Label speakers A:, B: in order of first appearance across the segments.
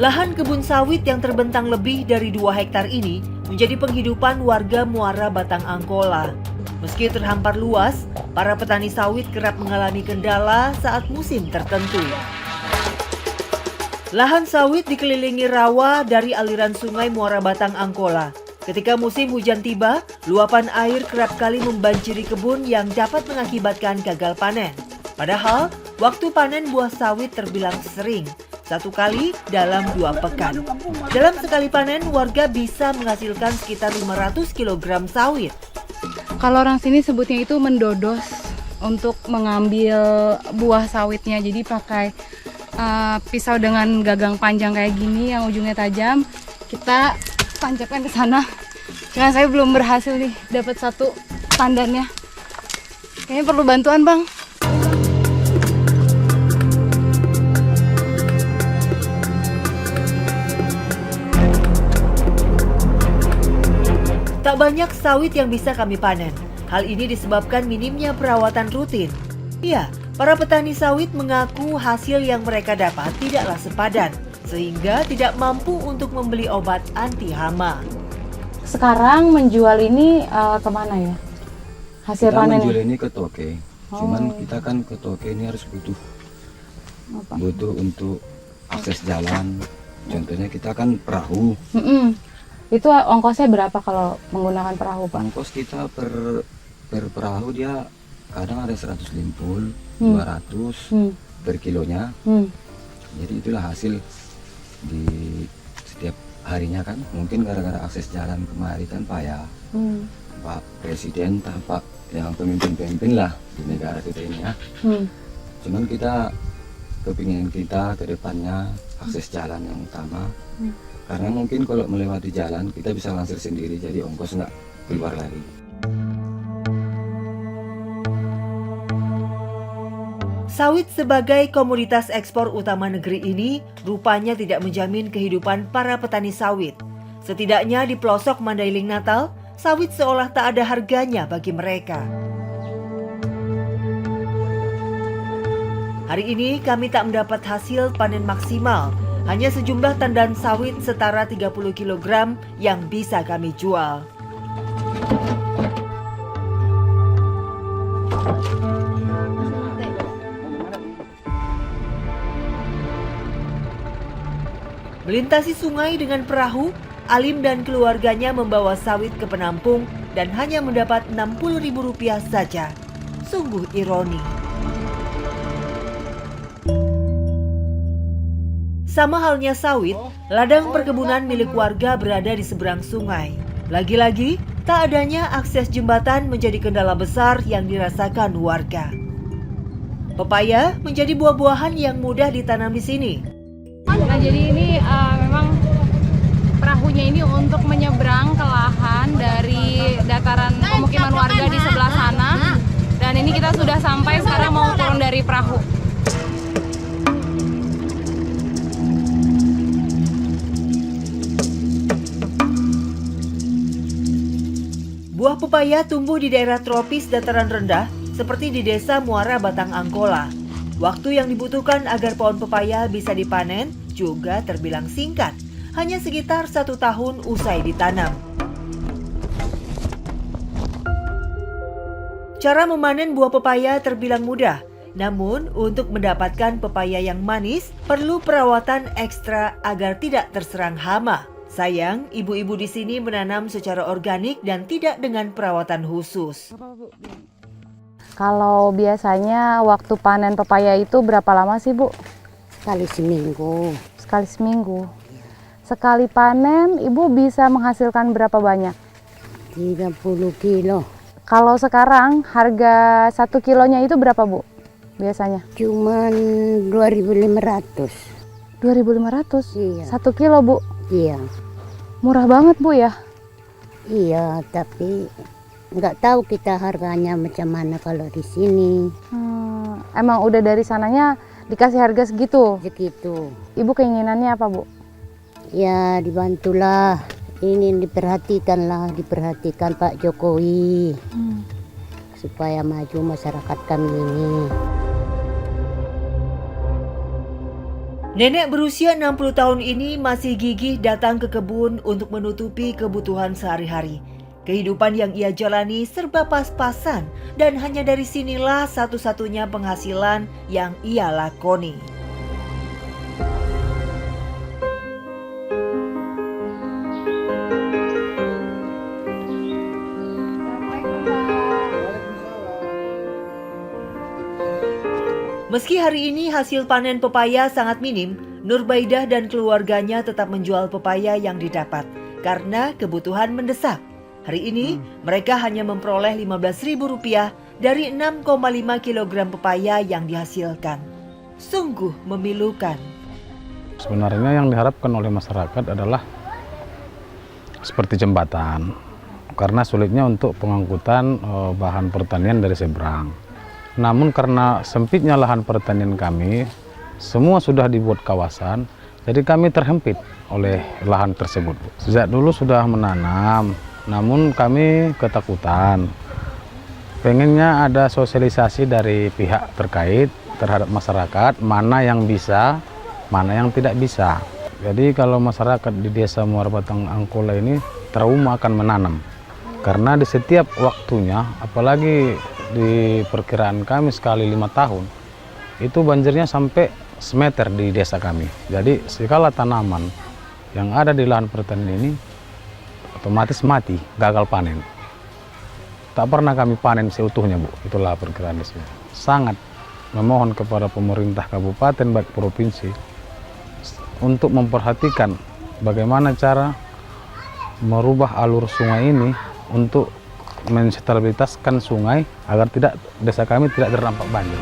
A: Lahan kebun sawit yang terbentang lebih dari 2 hektar ini menjadi penghidupan warga Muara Batang Angkola. Meski terhampar luas, para petani sawit kerap mengalami kendala saat musim tertentu. Lahan sawit dikelilingi rawa dari aliran sungai Muara Batang Angkola. Ketika musim hujan tiba, luapan air kerap kali membanjiri kebun yang dapat mengakibatkan gagal panen. Padahal, waktu panen buah sawit terbilang sering, 1 kali dalam 2 pekan. Dalam sekali panen, warga bisa menghasilkan sekitar 500 kg sawit.
B: Kalau orang sini sebutnya itu mendodos untuk mengambil buah sawitnya. Jadi pakai pisau dengan gagang panjang kayak gini yang ujungnya tajam. Kita tancapkan ke sana. Cuma saya belum berhasil nih dapat 1 tandannya. Kayaknya perlu bantuan, Bang.
A: Tak banyak sawit yang bisa kami panen. Hal ini disebabkan minimnya perawatan rutin. Ya, para petani sawit mengaku hasil yang mereka dapat tidaklah sepadan, sehingga tidak mampu untuk membeli obat anti hama.
B: Sekarang menjual ini kemana ya? Hasil
C: kita
B: panennya?
C: menjual ini ke toke. Cuman kita kan ke toke ini harus butuh untuk akses jalan. Contohnya kita kan perahu.
B: Itu ongkosnya berapa kalau menggunakan perahu, Pak?
C: Ongkos kita per perahu dia kadang ada 150, 200 per kilonya. Jadi itulah hasil di setiap harinya kan. Mungkin gara-gara akses jalan kemari kan payah. Pak Presiden, Pak yang pemimpin-pemimpin lah di negara kita ini ya. Cuman kita kepingin kita ke depannya akses jalan yang utama. Karena mungkin kalau melewati jalan kita bisa langsir sendiri, jadi ongkos nggak keluar lagi.
A: Sawit sebagai komoditas ekspor utama negeri ini rupanya tidak menjamin kehidupan para petani sawit. Setidaknya di pelosok Mandailing Natal, sawit seolah tak ada harganya bagi mereka. Hari ini kami tak mendapat hasil panen maksimal. Hanya sejumlah tandan sawit setara 30 kg yang bisa kami jual. Melintasi sungai dengan perahu, Alim dan keluarganya membawa sawit ke penampung dan hanya mendapat Rp60.000 saja. Sungguh ironi. Sama halnya sawit, ladang perkebunan milik warga berada di seberang sungai. Lagi-lagi, tak adanya akses jembatan menjadi kendala besar yang dirasakan warga. Pepaya menjadi buah-buahan yang mudah ditanam di sini.
B: Nah, jadi ini memang perahunya ini untuk menyeberang ke lahan dari dataran pemukiman warga di sebelah sana. Dan ini kita sudah sampai, sekarang mau turun dari perahu.
A: Buah pepaya tumbuh di daerah tropis dataran rendah seperti di desa Muara Batang Angkola. Waktu yang dibutuhkan agar pohon pepaya bisa dipanen juga terbilang singkat, hanya sekitar 1 tahun usai ditanam. Cara memanen buah pepaya terbilang mudah, namun untuk mendapatkan pepaya yang manis perlu perawatan ekstra agar tidak terserang hama. Sayang, ibu-ibu di sini menanam secara organik dan tidak dengan perawatan khusus.
B: Kalau biasanya waktu panen pepaya itu berapa lama sih, Bu?
D: Sekali seminggu.
B: Sekali seminggu. Sekali panen, Ibu bisa menghasilkan berapa banyak?
D: 30 kilo.
B: Kalau sekarang harga 1 kilonya itu berapa, Bu? Biasanya?
D: Cuman 2.500.
B: 2.500?
D: Iya.
B: 1 kilo, Bu?
D: Iya.
B: Murah banget, Bu ya?
D: Iya, tapi nggak tahu kita harganya macam mana kalau di sini.
B: Emang udah dari sananya dikasih harga segitu?
D: Segitu.
B: Ibu keinginannya apa, Bu?
D: Ya dibantulah. Ini diperhatikan Pak Jokowi. Supaya maju masyarakat kami ini.
A: Nenek berusia 60 tahun ini masih gigih datang ke kebun untuk menutupi kebutuhan sehari-hari. Kehidupan yang ia jalani serba pas-pasan dan hanya dari sinilah satu-satunya penghasilan yang ia lakoni. Meski hari ini hasil panen pepaya sangat minim, Nurbaidah dan keluarganya tetap menjual pepaya yang didapat karena kebutuhan mendesak. Hari ini mereka hanya memperoleh Rp15.000 dari 6,5 kg pepaya yang dihasilkan. Sungguh memilukan.
E: Sebenarnya yang diharapkan oleh masyarakat adalah seperti jembatan, karena sulitnya untuk pengangkutan bahan pertanian dari seberang. Namun karena sempitnya lahan pertanian kami, semua sudah dibuat kawasan, jadi kami terhempit oleh lahan tersebut. Sejak dulu sudah menanam, namun kami ketakutan. Pengennya ada sosialisasi dari pihak terkait terhadap masyarakat, mana yang bisa, mana yang tidak bisa. Jadi kalau masyarakat di desa Muara Batang Angkola ini trauma akan menanam. Karena di setiap waktunya, apalagi di perkiraan kami sekali 5 tahun, itu banjirnya sampai semeter di desa kami. Jadi segala tanaman yang ada di lahan pertanian ini otomatis mati, gagal panen. Tak pernah kami panen seutuhnya, Bu. Itulah perkiraan di sini. Sangat memohon kepada pemerintah kabupaten baik provinsi untuk memperhatikan bagaimana cara merubah alur sungai ini untuk menstabilitaskan sungai agar desa kami tidak terdampak banjir.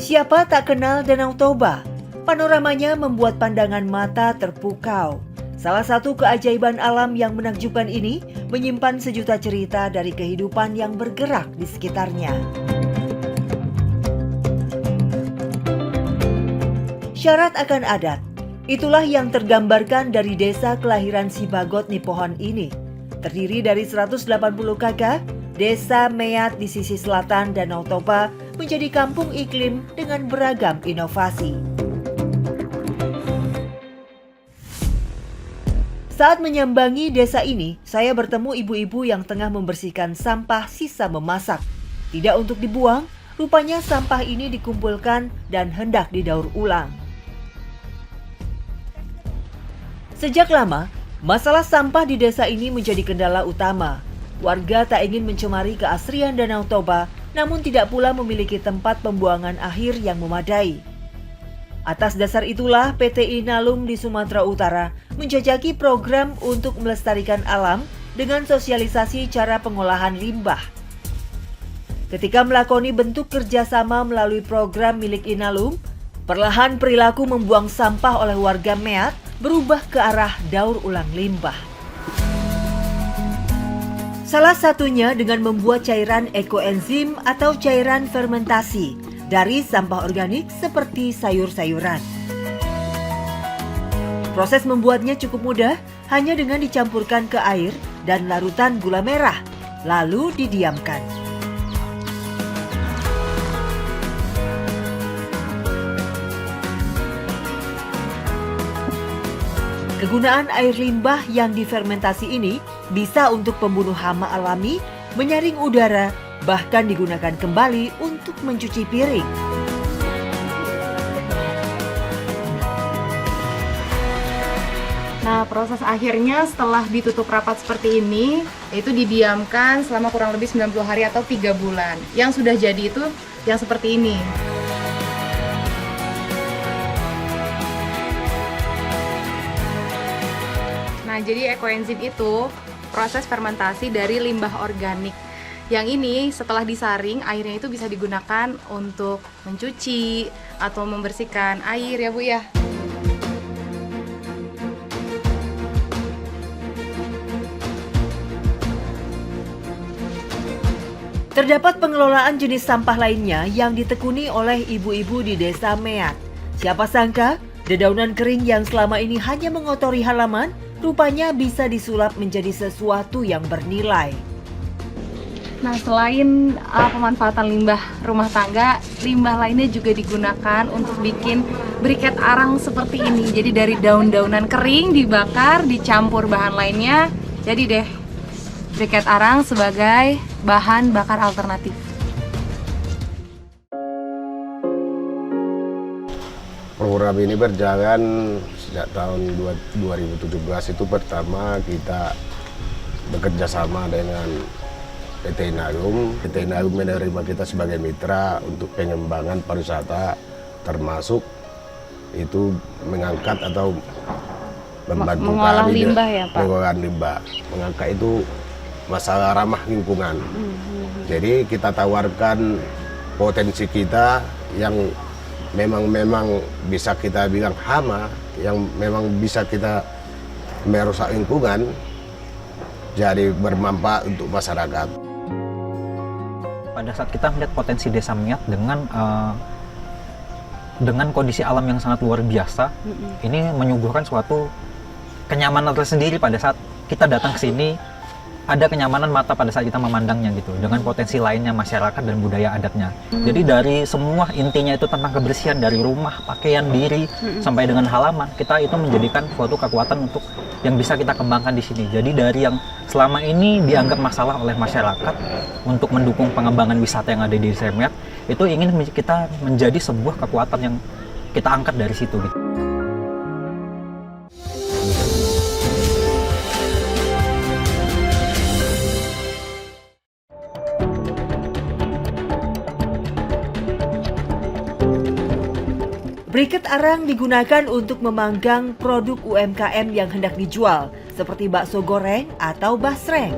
A: Siapa tak kenal Danau Toba? Panoramanya membuat pandangan mata terpukau. Salah satu keajaiban alam yang menakjubkan ini menyimpan sejuta cerita dari kehidupan yang bergerak di sekitarnya. Syarat akan adat, itulah yang tergambarkan dari desa kelahiran si Bagot Nipohon ini. Terdiri dari 180 kakak, desa Meat di sisi selatan Danau Toba menjadi kampung iklim dengan beragam inovasi. Saat menyambangi desa ini, saya bertemu ibu-ibu yang tengah membersihkan sampah sisa memasak. Tidak untuk dibuang, rupanya sampah ini dikumpulkan dan hendak didaur ulang. Sejak lama, masalah sampah di desa ini menjadi kendala utama. Warga tak ingin mencemari keasrian Danau Toba, namun tidak pula memiliki tempat pembuangan akhir yang memadai. Atas dasar itulah PT Inalum di Sumatera Utara menjajaki program untuk melestarikan alam dengan sosialisasi cara pengolahan limbah. Ketika melakoni bentuk kerjasama melalui program milik Inalum, perlahan perilaku membuang sampah oleh warga Meat berubah ke arah daur ulang limbah. Salah satunya dengan membuat cairan ekoenzim atau cairan fermentasi dari sampah organik seperti sayur-sayuran. Proses membuatnya cukup mudah, hanya dengan dicampurkan ke air dan larutan gula merah, lalu didiamkan. Kegunaan air limbah yang difermentasi ini bisa untuk pembunuh hama alami, menyaring udara, bahkan digunakan kembali untuk mencuci piring.
B: Nah, proses akhirnya setelah ditutup rapat seperti ini, itu didiamkan selama kurang lebih 90 hari atau 3 bulan. Yang sudah jadi itu yang seperti ini. Nah, jadi ekoenzim itu proses fermentasi dari limbah organik. Yang ini setelah disaring, airnya itu bisa digunakan untuk mencuci atau membersihkan air ya Bu ya.
A: Terdapat pengelolaan jenis sampah lainnya yang ditekuni oleh ibu-ibu di desa Meat. Siapa sangka, dedaunan kering yang selama ini hanya mengotori halaman, rupanya bisa disulap menjadi sesuatu yang bernilai.
B: Nah, selain pemanfaatan limbah rumah tangga, limbah lainnya juga digunakan untuk bikin briket arang seperti ini. Jadi dari daun-daunan kering dibakar, dicampur bahan lainnya, jadi deh briket arang sebagai bahan bakar alternatif.
F: Program ini berjalan sejak tahun 2017. Itu pertama kita bekerja sama dengan PT Inalum. PT Inalum menerima kita sebagai mitra untuk pengembangan pariwisata, termasuk itu mengangkat atau membantu
B: mengolah
F: kami
B: limbah ya, Pak?
F: mengolah limbah. Mengangkat itu masalah ramah lingkungan. Jadi kita tawarkan potensi kita yang memang bisa kita bilang hama, yang memang bisa kita merusak lingkungan, jadi bermanfaat untuk masyarakat.
G: Pada saat kita melihat potensi Desa Meat dengan kondisi alam yang sangat luar biasa, ini menyuguhkan suatu kenyamanan tersendiri pada saat kita datang ke sini. Ada kenyamanan mata pada saat kita memandangnya gitu, dengan potensi lainnya masyarakat dan budaya adatnya. Jadi dari semua intinya itu tentang kebersihan, dari rumah, pakaian diri, sampai dengan halaman, kita itu menjadikan suatu kekuatan untuk yang bisa kita kembangkan di sini. Jadi dari yang selama ini dianggap masalah oleh masyarakat untuk mendukung pengembangan wisata yang ada di Desa Meat, itu ingin kita menjadi sebuah kekuatan yang kita angkat dari situ gitu.
A: Briket arang digunakan untuk memanggang produk UMKM yang hendak dijual, seperti bakso goreng atau basreng.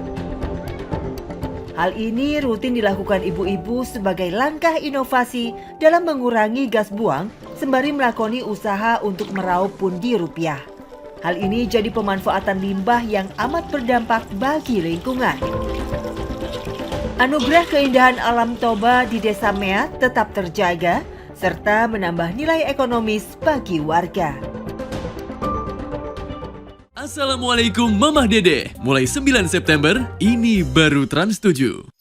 A: Hal ini rutin dilakukan ibu-ibu sebagai langkah inovasi dalam mengurangi gas buang sembari melakoni usaha untuk meraup pundi rupiah. Hal ini jadi pemanfaatan limbah yang amat berdampak bagi lingkungan. Anugerah keindahan alam Toba di Desa Meat tetap terjaga, serta menambah nilai ekonomis bagi warga.
H: Assalamualaikum Mamah Dede. Mulai 9 September, ini baru Trans 7.